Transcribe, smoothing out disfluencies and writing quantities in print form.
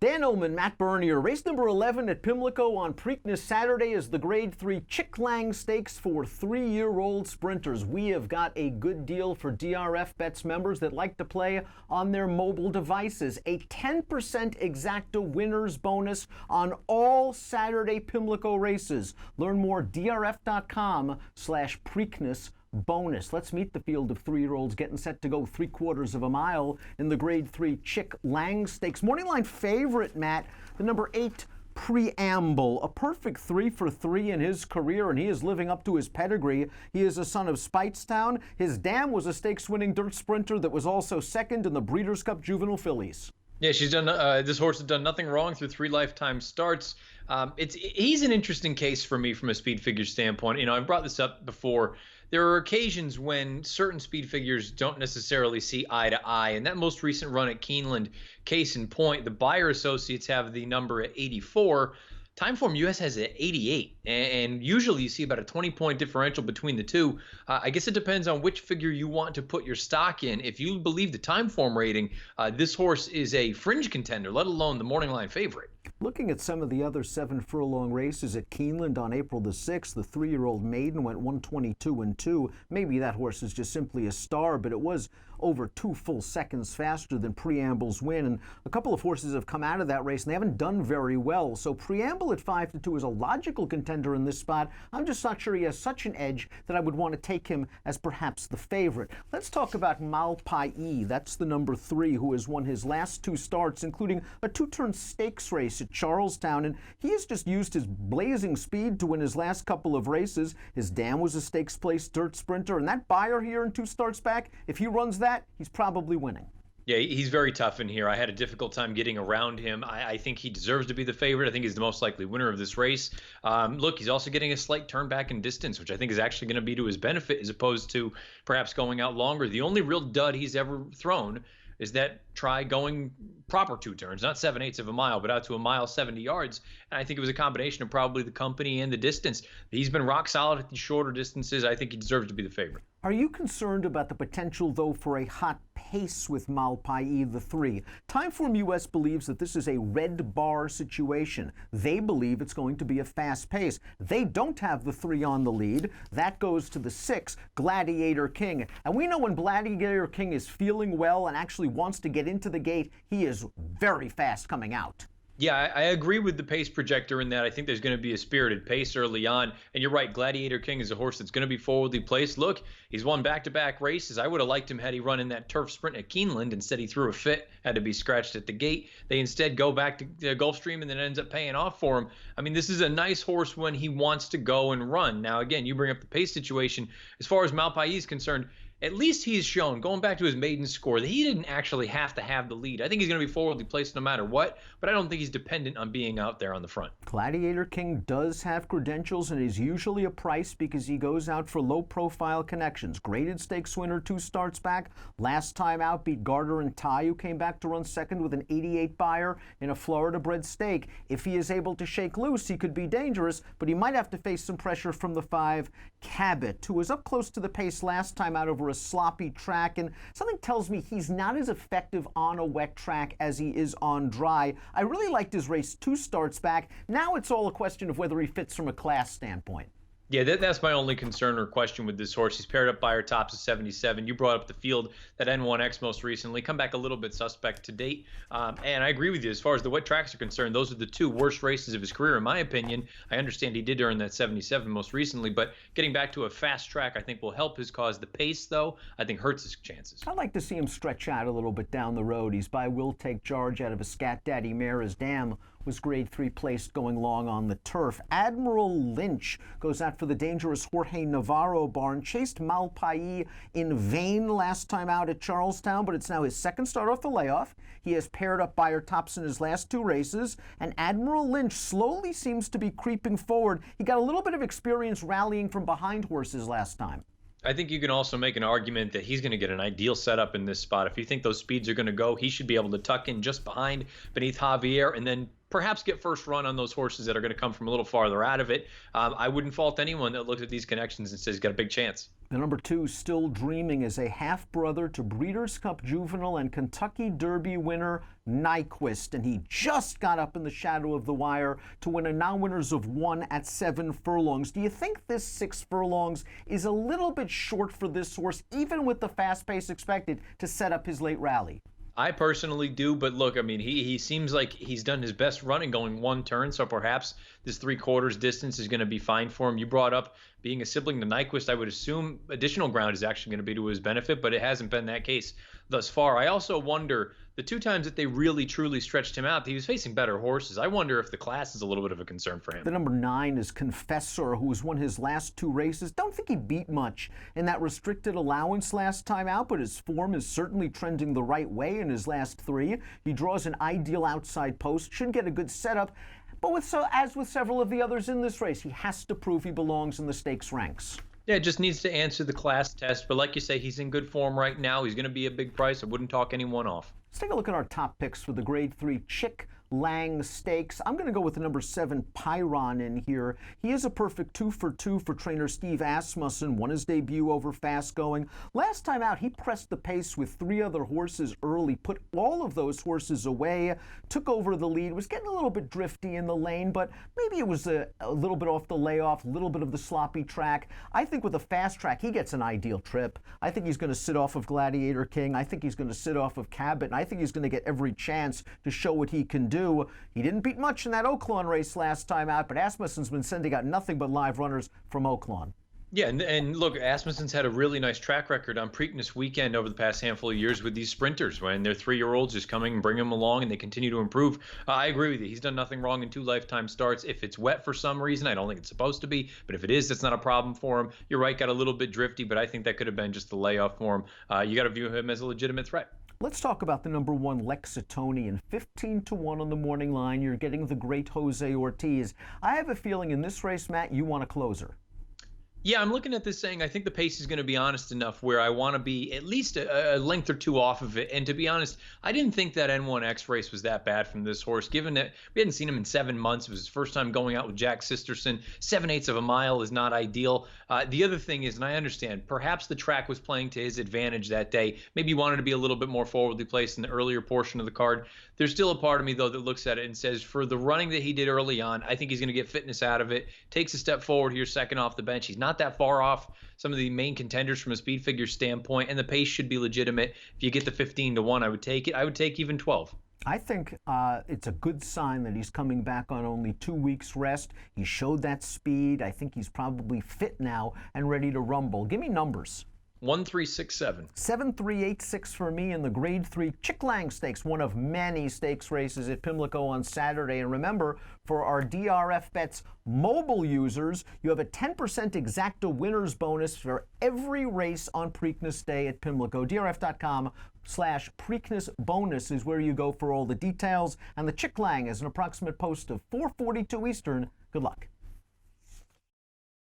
Dan Illman, Matt Bernier. Race number 11 at Pimlico on Preakness Saturday is the Grade 3 Chick Lang Stakes for 3-year-old sprinters. We have got a good deal for DRF Bets members that like to play on their mobile devices. A 10% exacta winners bonus on all Saturday Pimlico races. Learn more drf.com/Preakness bonus. Let's meet the field of 3-year-olds getting set to go 3/4 of a mile in the Grade 3 Chick Lang Stakes. Morning line favorite, Matt, the number 8 Preamble, a perfect 3 for 3 in his career, and he is living up to his pedigree. He is a son of Speightstown. His dam was a stakes-winning dirt sprinter that was also second in the Breeders' Cup Juvenile Fillies. Yeah, she's done. This horse has done nothing wrong through 3 lifetime starts. He's an interesting case for me from a speed figure standpoint. You know, I've brought this up before. There are occasions when certain speed figures don't necessarily see eye to eye, and that most recent run at Keeneland, case in point, the Beyer Associates have the number at 84. Timeform US has it at 88, and usually you see about a 20-point differential between the two. I guess it depends on which figure you want to put your stock in. If you believe the Timeform rating, this horse is a fringe contender, let alone the morning line favorite. Looking at some of the other 7-furlong races at Keeneland on April the 6th, the 3-year-old maiden went 122-2. Maybe that horse is just simply a star, but it was over 2 full seconds faster than Preamble's win. And a couple of horses have come out of that race and they haven't done very well. So Preamble at 5-2 is a logical contender in this spot. I'm just not sure he has such an edge that I would want to take him as perhaps the favorite. Let's talk about Malpais. That's the number 3 who has won his last 2 starts, including a 2-turn stakes race at Charlestown. And he has just used his blazing speed to win his last couple of races. His dam was a stakes place dirt sprinter. And that Beyer here in 2 starts back, if he runs that, he's probably winning. Yeah, he's very tough in here. I had a difficult time getting around him. I think he deserves to be the favorite. I think he's the most likely winner of this race. Look, he's also getting a slight turn back in distance, which I think is actually going to be to his benefit as opposed to perhaps going out longer. The only real dud he's ever thrown is that try going proper 2 turns, not 7/8 of a mile, but out to a mile 70 yards. And I think it was a combination of probably the company and the distance. He's been rock solid at the shorter distances. I think he deserves to be the favorite. Are you concerned about the potential, though, for a hot pace with Malpais, the 3? Timeform US believes that this is a red bar situation. They believe it's going to be a fast pace. They don't have the 3 on the lead. That goes to the 6, Gladiator King. And we know when Gladiator King is feeling well and actually wants to get into the gate, he is very fast coming out. Yeah, I agree with the pace projector in that I think there's going to be a spirited pace early on. And you're right, Gladiator King is a horse that's going to be forwardly placed. Look, he's won back-to-back races. I would have liked him had he run in that turf sprint at Keeneland. Instead, he threw a fit, had to be scratched at the gate. They instead go back to Gulfstream, and then it ends up paying off for him. I mean, this is a nice horse when he wants to go and run. Now, again, you bring up the pace situation. As far as Malpais is concerned, at least he's shown, going back to his maiden score, that he didn't actually have to have the lead. I think he's going to be forwardly placed no matter what, but I don't think he's dependent on being out there on the front. Gladiator King does have credentials and is usually a price because he goes out for low-profile connections. Graded stakes winner 2 starts back. Last time out beat Garter and Ty, who came back to run second with an 88 Beyer in a Florida-bred stake. If he is able to shake loose, he could be dangerous, but he might have to face some pressure from the 5, Cabot, who was up close to the pace last time out over a sloppy track, and something tells me he's not as effective on a wet track as he is on dry. I really liked his race 2 starts back. Now it's all a question of whether he fits from a class standpoint. Yeah, that's my only concern or question with this horse. He's paired up by her tops of 77. You brought up the field, that N1X most recently. Come back a little bit suspect to date. And I agree with you. As far as the wet tracks are concerned, those are the 2 worst races of his career, in my opinion. I understand he did earn that 77 most recently, but getting back to a fast track I think will help his cause. The pace, though, I think hurts his chances. I'd like to see him stretch out a little bit down the road. He's by Will Take Charge out of a Scat Daddy mare. His dam was Grade 3 placed going long on the turf. Admiral Lynch goes out for the dangerous Jorge Navarro barn. Chased Malpais in vain last time out at Charlestown, but it's now his 2nd start off the layoff. He has paired up Beyer tops in his last 2 races, and Admiral Lynch slowly seems to be creeping forward. He got a little bit of experience rallying from behind horses last time. I think you can also make an argument that he's going to get an ideal setup in this spot. If you think those speeds are going to go, he should be able to tuck in just behind, beneath Javier, and then perhaps get first run on those horses that are going to come from a little farther out of it. I wouldn't fault anyone that looks at these connections and says he's got a big chance. The number 2, Still Dreaming, is a half-brother to Breeders' Cup Juvenile and Kentucky Derby winner Nyquist, and he just got up in the shadow of the wire to win a non-winners of 1 at 7 furlongs. Do you think this 6 furlongs is a little bit short for this horse, even with the fast pace expected, to set up his late rally? I personally do, but look, I mean, he seems like he's done his best running going one turn, so perhaps this 3/4 distance is going to be fine for him. You brought up being a sibling to Nyquist. I would assume additional ground is actually going to be to his benefit, but it hasn't been that case thus far. I also wonder, the 2 times that they really truly stretched him out, he was facing better horses. I wonder if the class is a little bit of a concern for him. The number 9 is Confessor, who has won his last 2 races. Don't think he beat much in that restricted allowance last time out, but his form is certainly trending the right way in his last 3. He draws an ideal outside post, should get a good setup. But as with several of the others in this race, he has to prove he belongs in the stakes ranks. Yeah, just needs to answer the class test. But like you say, he's in good form right now. He's going to be a big price. I wouldn't talk anyone off. Let's take a look at our top picks for the Grade 3 Chick Lang Stakes. I'm going to go with the number 7 Pyron in here. He is a perfect 2 for 2 for trainer Steve Asmussen. Won his debut over Fast Going. Last time out, he pressed the pace with 3 other horses early, put all of those horses away, took over the lead, was getting a little bit drifty in the lane, but maybe it was a little bit off the layoff, a little bit of the sloppy track. I think with a fast track, he gets an ideal trip. I think he's going to sit off of Gladiator King. I think he's going to sit off of Cabot, and I think he's going to get every chance to show what he can do. He didn't beat much in that Oaklawn race last time out, but Asmussen's been sending out nothing but live runners from Oaklawn. Yeah, and look, Asmussen's had a really nice track record on Preakness weekend over the past handful of years with these sprinters when their 3-year-olds just coming and bring them along and they continue to improve. I agree with you. He's done nothing wrong in 2 lifetime starts. If it's wet for some reason, I don't think it's supposed to be, but if it is, that's not a problem for him. You're right, got a little bit drifty, but I think that could have been just the layoff for him. You got to view him as a legitimate threat. Let's talk about the number 1 Lexitonian. 15 to 1 on the morning line. You're getting the great Jose Ortiz. I have a feeling in this race, Matt, you want a closer. Yeah, I'm looking at this saying I think the pace is going to be honest enough where I want to be at least a length or 2 off of it. And to be honest, I didn't think that N1X race was that bad from this horse, given that we hadn't seen him in 7 months. It was his first time going out with Jack Sisterson. 7/8 of a mile is not ideal. The other thing is, and I understand, perhaps the track was playing to his advantage that day. Maybe he wanted to be a little bit more forwardly placed in the earlier portion of the card. There's still a part of me, though, that looks at it and says, for the running that he did early on, I think he's going to get fitness out of it. Takes a step forward here, second off the bench. He's not that far off some of the main contenders from a speed figure standpoint, and the pace should be legitimate. If you get the 15 to 1, I would take it. I would take even 12. I think it's a good sign that he's coming back on only 2 weeks rest. He showed that speed. I think he's probably fit now and ready to rumble. Give me numbers. 1367. 7386 for me in the Grade 3 Chick Lang Stakes, one of many stakes races at Pimlico on Saturday. And remember, for our DRF Bets mobile users, you have a 10% exacta winners bonus for every race on Preakness Day at Pimlico. DRF.com/Preakness bonus is where you go for all the details. And the Chick Lang is an approximate post of 4:42 Eastern. Good luck.